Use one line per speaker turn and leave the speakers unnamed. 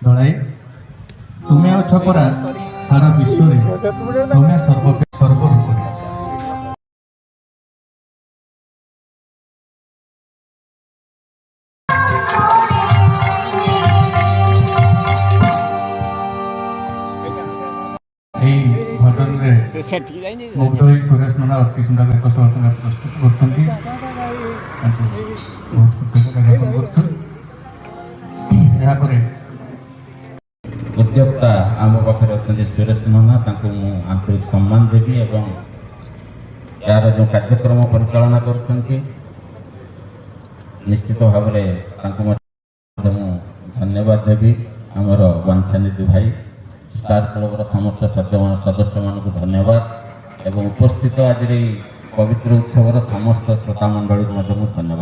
दड़ाई तुम्हें अछ परा सारा विश्व तुम्हें सर्वरूप भजन मुग्ध हो सुरेश नना अति सुंदर एक प्रस्तुत कर
उद्योक्ता आम पाखे अच्छा सुरेश नना आंतरिक सम्मान देवी एवं यार जो कार्यक्रम परिचालना कर निश्चित भाव धन्यवाद देवी आमर वांछानिधि भाई स्टार क्लब समस्त सदस्य मानक धन्यवाद एवं उपस्थित आज पवित्र उत्सव समस्त श्रोता मंडली धन्यवाद।